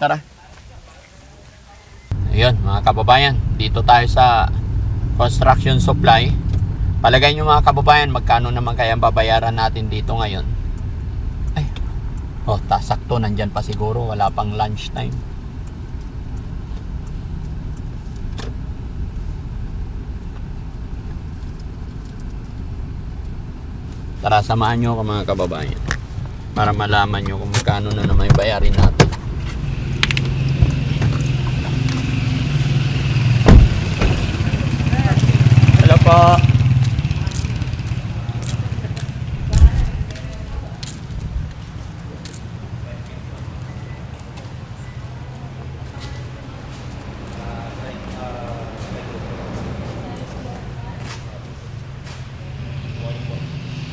Tara. Ayun, mga kababayan. Dito tayo sa construction supply. Palagay nyo mga kababayan, magkano naman kaya ang babayaran natin dito ngayon? Ay, sakto, nandyan pa siguro. Wala pang lunch time. Tara, samahan nyo ako mga kababayan para malaman nyo kung magkano na naman yung bayarin natin. Hello po.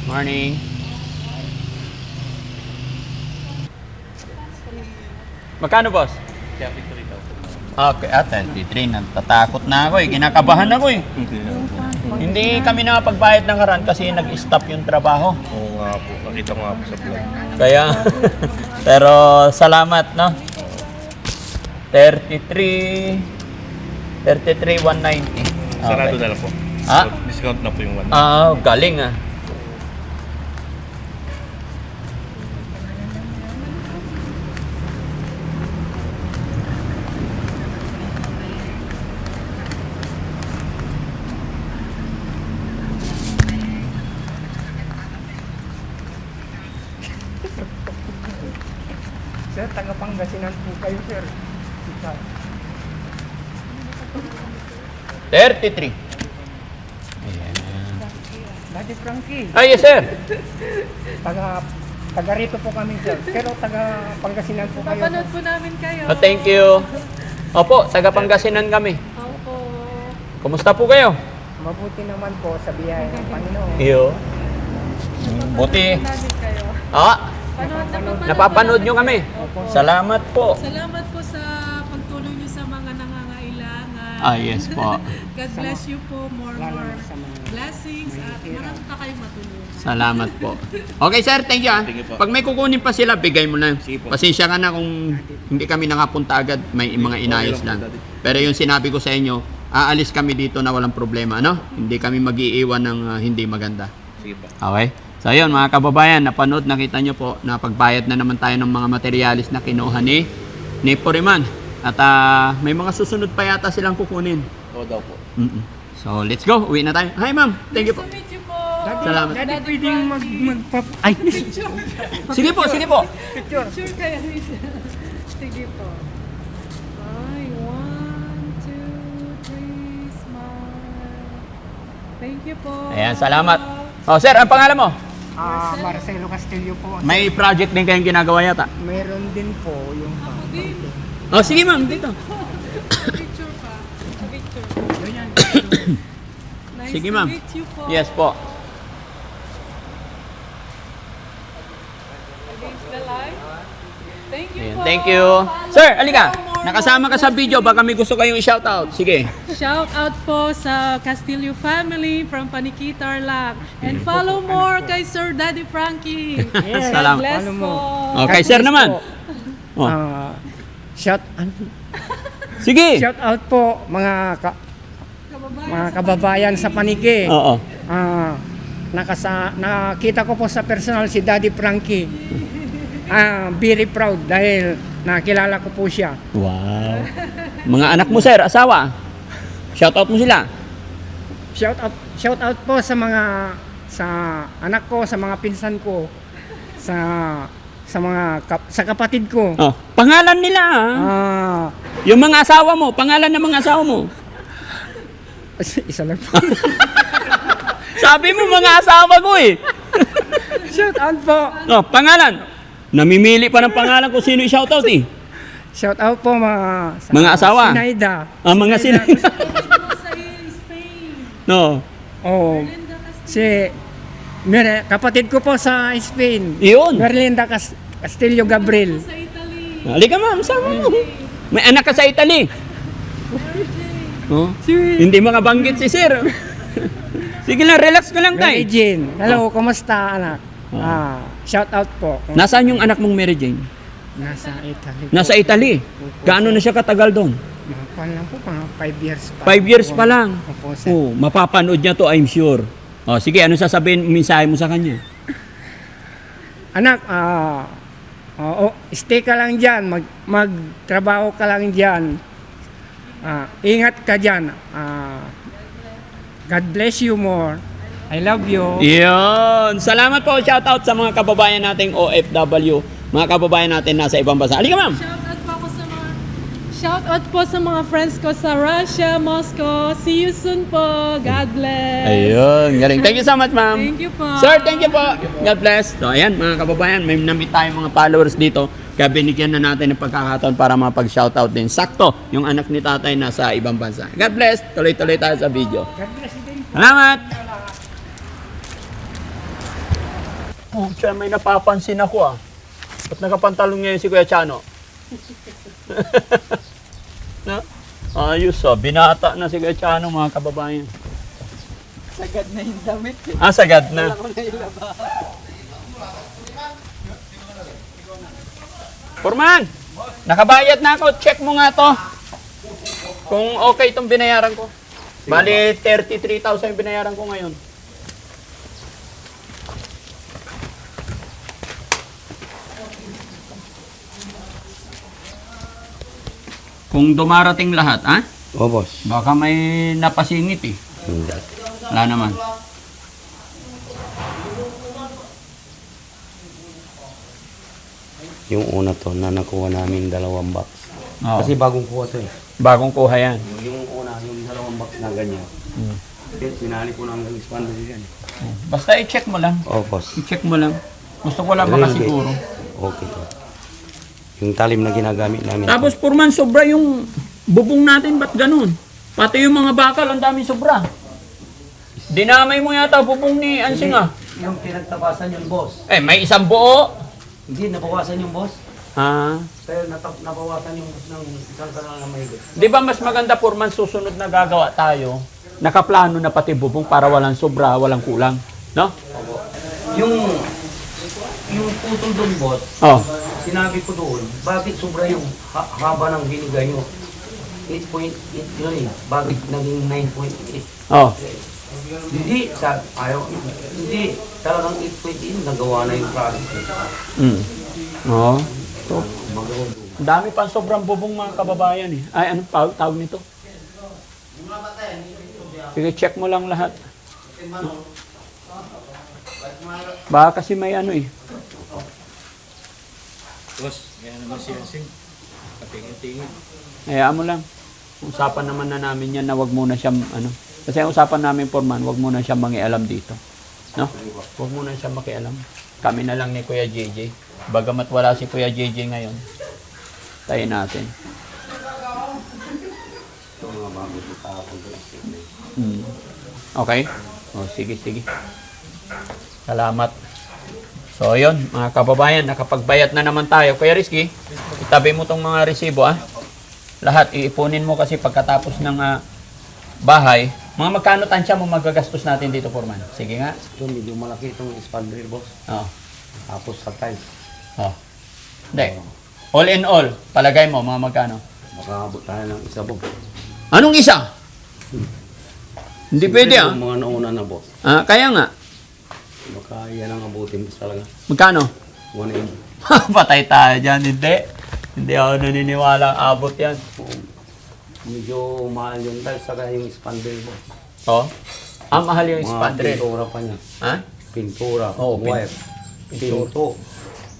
Morning. Magkano, boss? 33,000. Okay, 33. Natatakot na ako eh. Kinakabahan ako eh. Hindi kami nakapagbayad ng haran kasi nag-stop yung trabaho. Oo nga po. Nakita ko nga po sa vlog. Kaya, pero salamat, no? 33,190. Sarado na lang po. Ah? Discount na po yung 1. Galing ah. Sir, taga Pangasinan po kayo, sir. 33. Ayan. Daddy Frankie, Yes sir. taga rito po kami, sir. Pero taga Pangasinan po kayo. Papanood po namin kayo. Thank you. Opo, taga Pangasinan kami. Opo. Kumusta po kayo? Mabuti naman po sa biyaya ng Panginoon. Iyo. Buti. Papanood namin kayo. Napapanood nyo kami. Opo. Salamat po. Salamat po sa pagtulong niyo sa mga nangangailangan. Yes po. God bless you po. More Lalo na sa mga blessings at marami pa kayong matulong. Salamat po. Okay sir, thank you ah. Thank you po. Pag may kukunin pa sila, bigay mo na. Sige po. Pasensya ka na kung hindi kami nakapunta agad, may mga inayos lang. Pero yung sinabi ko sa inyo, aalis kami dito na walang problema, no? Hindi kami mag-iiwan ng hindi maganda. Sige po. Okay? So ayun mga kababayan, napanood, nakita nyo po na pagbayad na naman tayo ng mga materialis na kinuha ni Poriman. At may mga susunod pa yata silang kukunin. Oo daw po. So let's go, uwi na tayo. Hi ma'am, thank you po. Nice to meet you po. Salamat. Daddy, pwedeng Ay! Sige po, sige po. Picture. Sure kayo. Sige po. Ay, 1, 2, 3, smile. Thank you po. Ayan, salamat. Oh sir, ang pangalan mo? Marcelo Castillo po. May project din kayong ginagawa yata. Mayroon din po yung Ako din. Oh sige ma'am, dito. Picture pa. Picture. Nice Sige, to ma'am. meet you po. Yes po. Against the light. Thank you Ayan, po. thank you. Follow Sir, alika. for more Nakasama ka sa video, baka may gusto kayong i-shoutout. Sige. Shout out po sa Castillo family from Paniquita, Tarlac. And follow more kay Sir Daddy Frankie. Yes. Salamat. God bless Follow po. mo. Okay, sir naman. Oh. Shout Sige. out po mga kababayan sa Paniki. Oo. Nakita ko po sa personal si Daddy Frankie. Very proud dahil nakilala ko po siya. Wow. Mga anak mo sir, asawa. Shoutout mo sila. Shout out po sa anak ko, sa mga pinsan ko, sa kapatid ko. Oh, pangalan nila. Yung mga asawa mo, pangalan ng mga asawa mo. Isa lang po. Sabi mo mga asawa ko eh. Shout out po. Oh, pangalan. Namimili pa ng pangalan kung sino i-shoutout eh. Shout out po Mga asawa? Sinaida. Mga sila. Sa Spain. No. Oh, Linda Castillo. kapatid ko po sa Spain. Iyon. Merlinda Castillo Gabriel. Sa Italy. Halika ma'am, sama mo. May anak ka sa Italy. Oh. Hindi mga banggit si sir. Sige lang, relax ka lang Mary tayo. Jane. Hello, kumusta anak? Shout out po. Nasaan yung anak mong Mary Jane? Nasa Italy. Nasa Italy. Gaano na siya katagal doon? Kuan lang po, mga 5 years pa. 5 years pa lang. Opo, sir. Oh, mapapanood niya to, I'm sure. Oh, sige, ano sasabihin, mensahe mo sa kanya? Anak, stay ka lang dyan, magtrabaho ka lang dyan. Ingat ka dyan. God bless you more. I love you. Iyon. Salamat po. Shoutout sa mga kababayan nating OFW. Mga kababayan natin nasa ibang bansa. Halika, ma'am. Shoutout po sa mga friends ko sa Russia, Moscow. See you soon po. God bless. Ayun. Galing. Thank you so much, ma'am. Thank you po. Sir, thank you po. God bless. So, ayan, mga kababayan, may namit tayong mga followers dito. Kaya binigyan na natin ng pagkakataon para mapag-shoutout din. Sakto, yung anak ni tatay nasa ibang bansa. God bless. Tuloy-tuloy tayo sa video. God bless you din. Salamat! Oh, siya, may napapansin ako ah. Ba't nakapantalong ngayon si Kuya Chano? Na? Ayos ah, binata na si Kuya Chano, mga kababayan. Sagad na yung damit. Ah, sagad na. Forman, nakabayad na ako. Check mo nga to. Kung okay itong binayaran ko. Bali, 33,000 yung binayaran ko ngayon. Kung dumarating lahat, ha? O, boss. Baka may napasingit eh. Hindi. Wala naman. Yung una to na nakuha namin 2 box. Oo. Kasi bagong kuha to eh. Bagong kuha yan. Yung una, yung 2 box na ganyan. Kaya sinali ko ng expander yan. Basta i-check mo lang. O, boss. I-check mo lang. Gusto ko lang baka Drill bit. siguro. Okay to. Yung talim na ginagamit namin. Tapos Purman, sobra yung bubong natin. Ba't ganun? Pati yung mga bakal, ang dami sobra. Dinamay mo yata bubong ni Ansing ah. Yung pinagtabasan yung boss. Eh, may isang buo. Hindi, nabawasan yung boss. Ah. Pero nabawasan yung boss ng isang kanal na mahigit. Di ba mas maganda Purman, susunod na gagawa tayo, nakaplano na pati bubong para walang sobra, walang kulang. No? Yung putol doon, boss, Oh. sinabi ko doon, bakit sobra yung haba ng binigay nyo? 8.8 yun eh. Bakit naging 9.8? Oh. Hindi, hindi. Talagang 8.8 nagawa na yung project eh. Mm. Oh. So, Magawa doon. ang dami pang sobrang bubong mga kababayan eh. Ay, anong tawag nito? Sige, check mo lang lahat. Baka kasi may ano eh. Boss, yan naman si Ansing. Patingin-tingin. Hayaan mo lang. Usapan naman na namin yan na wag muna siyang ano. Kasi ang usapan namin, Foreman, wag muna siyang mangialam dito. No? Wag muna siyang makialam. Kami na lang ni Kuya JJ. Bagamat wala si Kuya JJ ngayon, tayo natin. Ito mga bago sa tapon ko. Okay? O, sige, sige. Salamat. So, yun, mga kababayan, nakapagbayad na naman tayo. Kuya Rizky, itabi mo tong mga resibo, ah. Lahat, iipunin mo kasi pagkatapos ng bahay. Mga magkano tansya mo magagastos natin dito, Foreman? Sige nga. Ito medyo malaki itong expander, boss. Oo. Tapos sa tiles. Oh. Hindi. All in all, palagay mo, mga magkano? Makaabot tayo ng isa, boss. Anong isa? Hindi pwede, ah. Yung mga nauna na, boss. Ah, kaya nga. Baka yan ang abutin, boss talaga. Magkano? 180. Patay tayo dyan. Hindi. Hindi ako naniniwala ang abot yan. Medyo mahal yung tiles, saka yung expander, boss. Oh? Ang mahal yung Mga expander. pintura pa niya. Ha? Pintura, Oo, wire, pintura. pinto.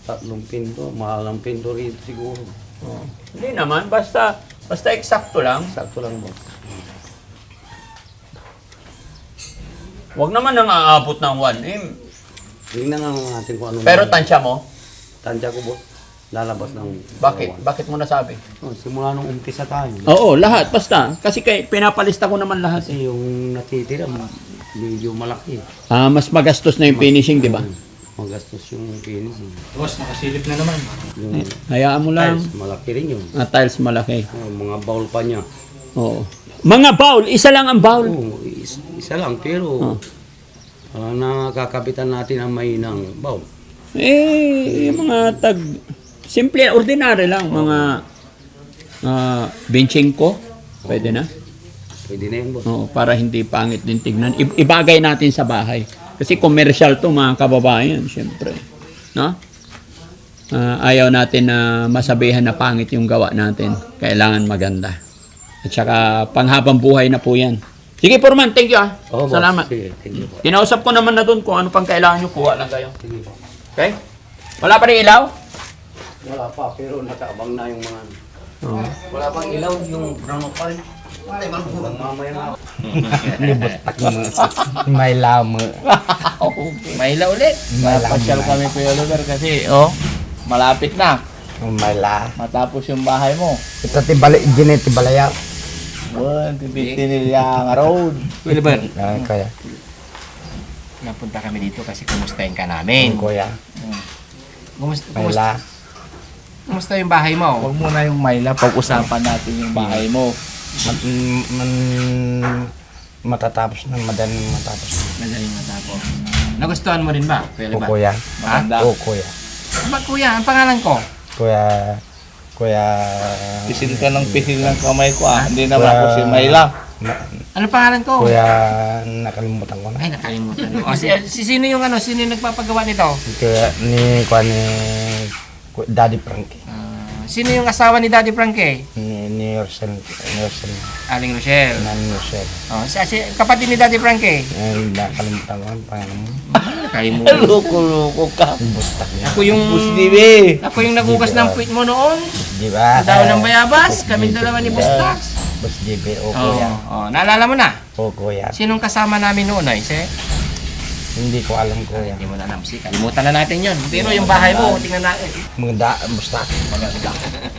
3 pinto. Mahal ang pinto rito siguro. Oh. Hindi naman. Basta eksakto lang. Sakto lang, boss. Huwag naman nang aabot ng 1M. Tingnan nga natin kung ano. Pero tansya mo? Tansya ko, boss. Lalabas ng... Bakit? Bakit mo nasabi? Oh, simula nung umpisa tayo. Oo, lahat. Basta. Kasi pinapalista ko naman lahat. Kasi yung natitira, medyo malaki. Mas magastos na yung finishing, di ba? Magastos yung finishing. Boss, nakasilip na naman. Yung Hayaan mo lang. tiles, malaki rin yun. Tiles malaki. Oh, mga bowl pa niya. Oo. Mga bowl. Isa lang ang bowl. Oh, isa lang, pero nakakabitan natin ang may ng bowl. Yung mga tag Simple, ordinary lang. Mga benching ko. Pwede na. Pwede na yun, boss. Oo, para hindi pangit din tignan. Ibagay natin sa bahay. Kasi commercial to mga kababayan, syempre. No? Ayaw natin na masabihan na pangit yung gawa natin. Kailangan maganda. At saka panghabang buhay na po yan. Sige, Foreman, thank you Oo, boss. Salamat. Sige, thank you, boss. Kinausap ko naman na doon kung ano pang kailangan nyo, kuha lang kayo. Sige, boss. Okay? Wala pa rin ilaw? Wala pa, pero nakaabang na yung mga... Oo. Wala pang ilaw, yung brown pa rin. Mamaya na. May lamo. May ila ulit. Mapasyal kami Kuya Oliver kasi, malapit na. May la. Matapos yung bahay mo. Ito tibalaya. Tinilya road. Wilber, Kaya, napunta kami dito kasi kumustahin ka namin. kuya. Kumusta yung bahay mo? Huwag muna yung Mayla, pag-usapan natin yung bahay mo. Matatapos na, madaling matapos. Madaling matapos. Nagustuhan mo rin ba, Kuya Liban? Kuya. Maganda. Kuya. Ba't kuya? Ang pangalan ko? Kuya. Pisil ka ng pisil ng kamay ko Hindi naman ako si Mayla. Ano pangalan ko? Kuya, nakalimutan ko na. Ay, nakalimutan ko. Sino yung sino yung nagpapagawa nito? Kuya, ni Daddy Frankie. Sino yung asawa ni Daddy Frankie? Ni Rochelle. Aling Rochelle. Nani Rochelle. Kapatid ni Daddy Frankie. Nakalimutan ko ang pangalan mo. Nakalimutan. Loko-loko ka. Bustak niya. Ako yung nagugas ng puwit mo noon. Di ba? Daw ng bayabas. Kami dalawa ni Bustax. Boss JB, Oh, kuya. naalala mo na? Kuya. Sinong kasama namin noon, Ise? Hindi ko alam, kuya. Hindi mo na alam. Sige, kalimutan na natin yun. Pero yung bahay mo, tingnan natin. Bustak.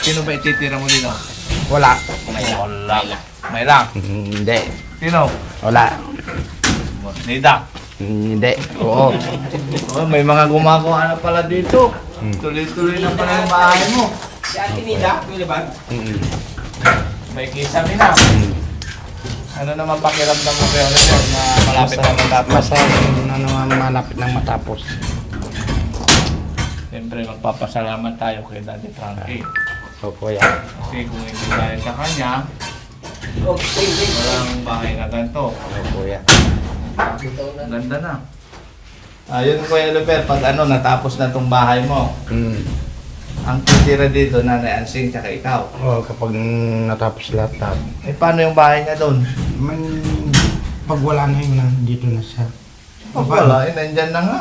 Sino ba ititira mo dito? Wala. Mayla. Hindi. Sino? Wala. Nida. Hindi. Oo. May mga gumagawa na pala dito. Tuloy-tuloy na pala yung bahay mo. Si Ate Nida, di ba? May kisame na. Ano naman pakiramdam mo Kuya Oliver na malapit na matapos? Masaya na naman malapit na matapos. Siyempre magpapasalamat tayo kay Daddy Frankie. Kuya. Kasi kung hindi dahil sa kanya, walang bahay na ganito. Kuya. Ganda na. Ayun Kuya Oliver, pag natapos na tong bahay mo, ang titira dito, Nanay Ansing, tsaka ikaw. Kapag natapos lahat. Eh paano yung bahay niya doon? Pag wala na yun, dito na siya. Pag wala, nandyan na nga.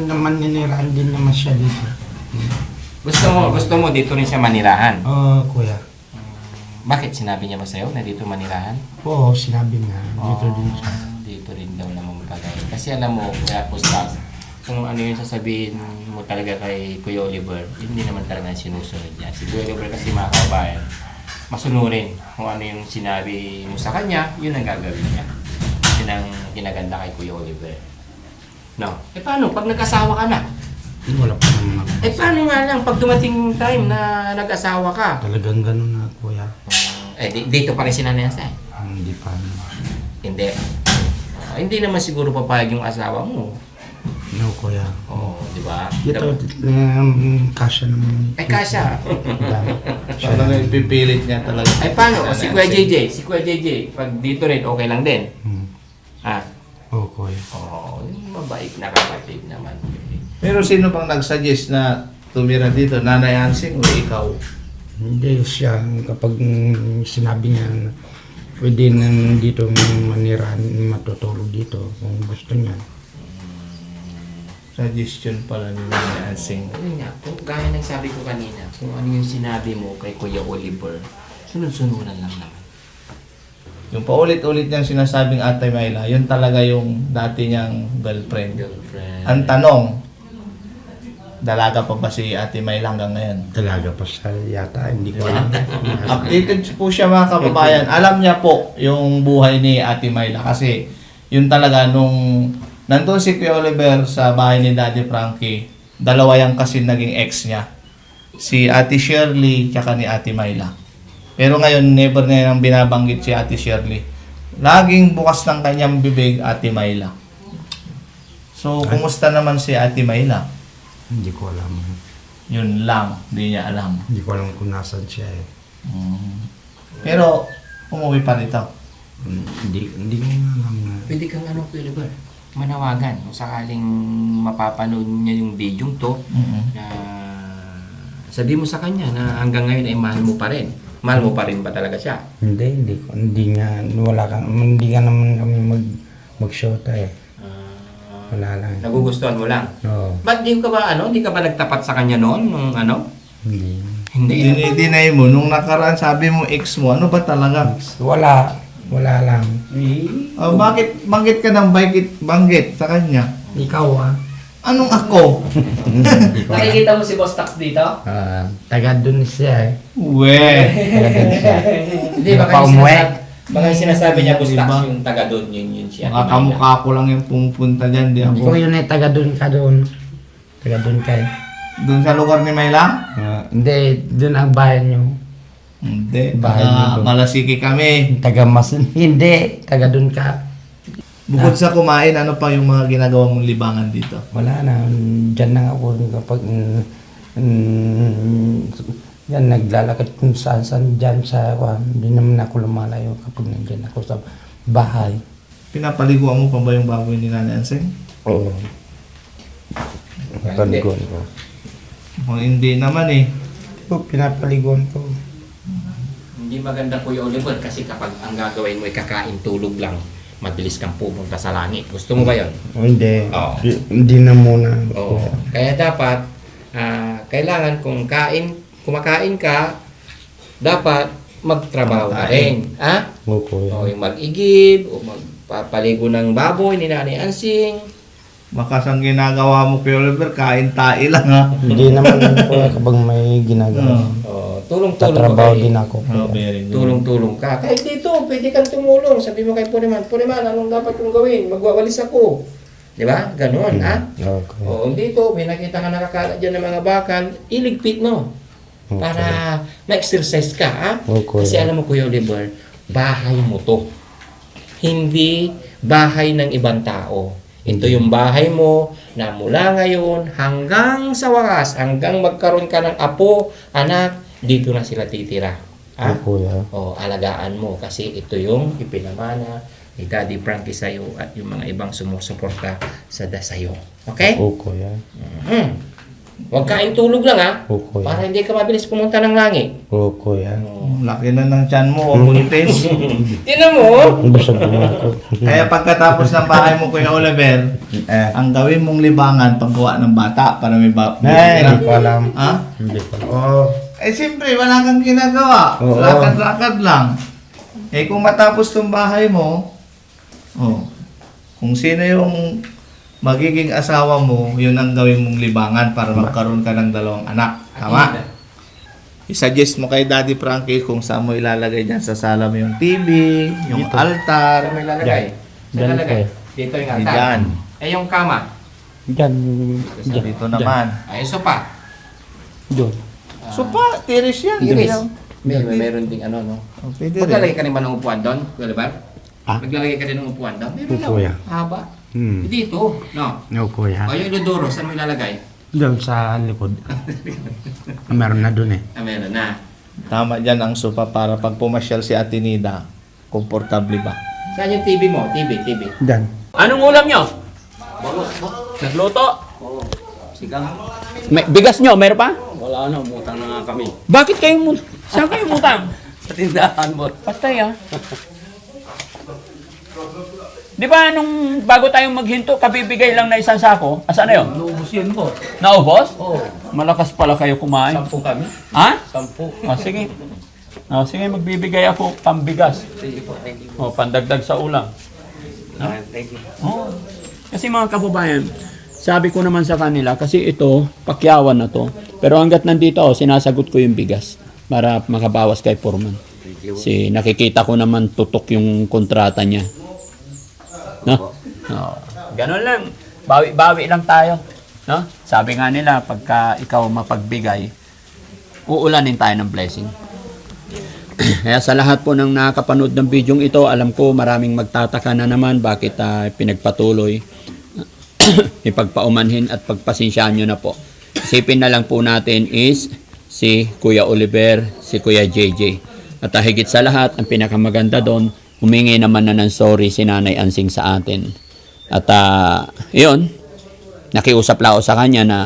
Naman ninirahan din naman siya dito. Gusto mo dito rin siya manirahan. Oo, kuya. Bakit sinabi niya ba sa'yo na dito manirahan? Oo, sinabi niya. Dito din siya. Dito rin daw naman magpagay. Kasi alam mo, Kuya Pustas, kung ano yung sasabihin mo talaga kay Kuya Oliver, hindi naman talaga sinusunod niya. Si Kuya Oliver kasi mga kabayan, masunurin kung ano yung sinabi mo sa kanya, yun ang gagawin niya. Yun ang ginaganda kay Kuya Oliver. No? Eh paano? Pag nag-asawa ka na? Wala pa naman ako. Eh paano nga lang pag dumating time na nag-asawa ka? Talagang ganun na, kuya. Dito pa rin si Nanay Ansay? Hindi pa. Hindi. Hindi naman siguro papayag yung asawa mo. No, kuya. Oo, di ba? Ito, kasya naman. Ay, kasya. Talaga ipipilit niya talaga. Ay, paano? Si Kuya JJ, pag dito rin, okay lang din. Oo, kuya. Oo, mabait na kapatid naman. Pero sino bang nag-suggest na tumira dito? Nanay Ansing o ikaw? Hindi siya, kapag sinabi niya na pwede na dito manirahan, matutulog dito kung gusto niya. Suggestion pala ni Nanay Ansing. Ayun nga, kung gaya ng sabi ko kanina, kung ano yung sinabi mo kay Kuya Oliver, sunod-sunuran lang naman. Yung paulit-ulit niyang sinasabing Ate Mayla, yun talaga yung dati niyang girlfriend. Girlfriend. Ang tanong, dalaga pa ba si Ate Mayla hanggang ngayon? Talaga pa siya yata, hindi ko alam. Updated po siya mga kababayan. Alam niya po yung buhay ni Ate Mayla kasi yun talaga nung nandun si Kuya Oliver sa bahay ni Daddy Frankie, dalawa yung kasi naging ex niya. Si Ate Shirley tsaka ni Ate Mayla. Pero ngayon, never na nang binabanggit si Ate Shirley. Laging bukas ng kanyang bibig, Ate Mayla. So, kumusta naman si Ate Mayla? Hindi ko alam. Yun lang, hindi niya alam. Hindi ko alam kung nasan siya eh. Pero, umuwi pa rito. Hindi ko alam na. Pwede kang ano, Kuya Oliver, manawagan kung sakaling mapapanood niya yung video to na sabi mo sa kanya na hanggang ngayon ay mahal mo pa rin. Mahal mo pa rin ba talaga siya? Hindi ka naman kami mag-shota eh. Wala lang. Nagugustuhan mo lang. Oo, Ba't di ka ba hindi ka ba nagtapat sa kanya noon nung ano? hindi. Hindi. Dinay mo, nung nakaraan sabi mo ex mo, ano ba talaga? Wala lang. Oh, bakit banggit ka ng banggit sa kanya? Ikaw ah. Anong ako? Nakikita mo si Boss Tax dito? Taga dun siya eh. We. Taga dun siya. Hindi, baka yung sinasabi niya Boss Tax, Diba? yung taga doon, yun siya. Mga kamukha ko lang yung pumupunta dyan, di Ikaw ako. yun eh, taga dun ka dun. Taga dun ka eh. Doon sa lugar ni Mayla? Hindi, dun ang bahay niyo. Hindi. Bahay niyo doon. Malasiki kami. Taga hindi, taga dun ka. Bukod sa kumain, ano pa yung mga ginagawa mong libangan dito? Wala na, dyan na ako kapag yan naglalakad kung saan dyan sa hindi naman ako lumalayo kapag nandyan ako sa bahay. Pinapaliguan mo pa ba yung baboy ni Nanay Anseng? Oo. Pinapaliguan ko. O hindi naman eh. Pinapaliguan ko. Hindi maganda Kuya Oliver kasi kapag ang gagawin mo ay kakain tulog lang, mabilis kang pupunta sa langit. Gusto mo ba yun? Hindi. Oo. Hindi na muna. Oo. Kaya dapat, kailangan kung kumakain ka, dapat magtrabaho na rin. Ha? Oo, kuya. O yung mag-igib, o magpapaligo ng baboy ni Nanay Ansing. Bakas ang ginagawa mo kay Oliver, kain tae lang ha. Hindi naman kuya kapag may ginagawa. O, tulong-tulong ka Tatrabaho kay- din ako. Oh, very good. Tulong-tulong ka. Kahit dito, pwede kang tumulong. Sabi mo kay Puriman, anong dapat kong gawin? Magwawalis ako. Di ba? Ganon, ha? Okay. O, dito, may nakita ka nakakalat dyan ng mga bakal, iligpit mo. Para ma-exercise ka, ha? Okay. Kasi alam mo, Kuya Oliver, bahay mo to. Hindi bahay ng ibang tao. Ito yung bahay mo na mula ngayon hanggang sa wakas, hanggang magkaroon ka ng apo, anak, dito na sila titira. Ha? Oo, kuya. O, alagaan mo kasi ito yung ipinamana ni Daddy Frankie sa'yo at yung mga ibang sumusuporta sa'yo. Okay? Oo, kuya. Huwag kain tulog lang, ha? Oo, kuya. Para hindi ka mabilis pumunta ng langit. Oo, kuya. Laki na ng tiyan mo, o buntis. Tinan mo! Busog na ako. Kaya pagkatapos ng bahay mo, Kuya Oliver, ang gawin mong libangan, paggawa ng bata para may Hindi ko alam. Ha? Hindi ko alam. Oo. Eh siyempre, wala kang ginagawa. Oo. Lakad-lakad lang. Eh kung matapos tong bahay mo, kung sino yung magiging asawa mo, yun ang gawin mong libangan para magkaroon ka ng dalawang anak. Tama? I-suggest mo kay Daddy Frankie kung saan mo ilalagay dyan sa sala mo yung TV, yung Dito. altar. Saan may lalagay? Saan Diyan lalagay? po. Dito yung Diyan. altar. Eh, yung kama. Diyan. Dito naman. Ay, sopa. Diyan. So pa, tiris yan. Iris. Yan. Meron ding ano, no? Oh, pwede rin. Maglalagay ka rin ba ng upuan doon? Kuya Oliver? Ah? Maglalagay ka rin ng upuan doon? Meron Oo, kuya. lang. Haba. Dito, no? Oo, kuya. O yung Ludoro, saan mo ilalagay? Diyan sa likod. Meron na dun eh. Meron na. Tama dyan ang sopa para pag pumasyal si Ate Nida, komportable ba? Saan yung TV mo? TV. Diyan. Anong ulam nyo? Nagluto? Sigang. May, bigas nyo, meron pa? Wala na, umutang na nga kami. Bakit kayo saan kayo mutang? Sa tindahan mo. Patay ah. Di ba nung bago tayong maghinto, kabibigay lang na isang sako? Asan na yun? Naubos yun po. Naubos? Oo. Malakas pala kayo kumain. 10 kami. Ha? 10. Sige. Sige, magbibigay ako pambigas. Sige po, thank you. Pandagdag sa ulam. Thank you. Kasi mga kababayan, sabi ko naman sa kanila, kasi ito, pakyawan na to. Pero hanggat nandito ako, sinasagot ko yung bigas para makabawas kay Foreman. Kasi nakikita ko naman tutok yung kontrata niya. No? Ganun lang. Bawi-bawi lang tayo. No? Sabi nga nila, pagka ikaw mapagbigay, uulanin tayo ng blessing. Kaya sa lahat po ng nakakapanood ng video ito, alam ko maraming magtataka na naman bakit pinagpatuloy. Ipagpaumanhin at pagpasensyaan nyo na po. Isipin na lang po natin is si Kuya Oliver, si Kuya JJ. At higit sa lahat, ang pinakamaganda doon, humingi naman na ng sorry si Nanay Ansing sa atin. At yun, nakiusap lang ako sa kanya na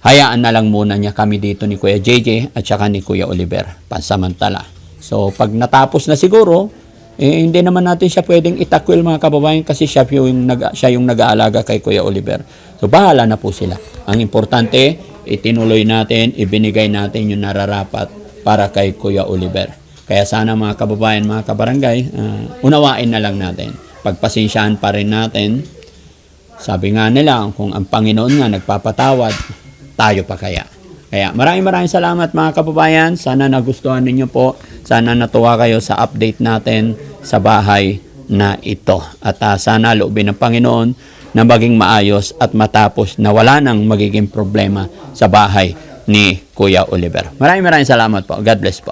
hayaan na lang muna niya kami dito ni Kuya JJ at saka ni Kuya Oliver, pansamantala. So, pag natapos na siguro, hindi naman natin siya pwedeng itakwil mga kababayan kasi siya yung nag-aalaga kay Kuya Oliver. So, bahala na po sila. Ang importante, itinuloy natin, ibinigay natin yung nararapat para kay Kuya Oliver. Kaya sana mga kababayan, mga kabarangay, unawain na lang natin. Pagpasensyahan pa rin natin. Sabi nga nila, kung ang Panginoon nga nagpapatawad, tayo pa kaya. Kaya maraming salamat mga kababayan. Sana nagustuhan ninyo po. Sana natuwa kayo sa update natin sa bahay na ito. At sana loobin ng Panginoon na maging maayos at matapos na wala nang magiging problema sa bahay ni Kuya Oliver. Maraming salamat po. God bless po.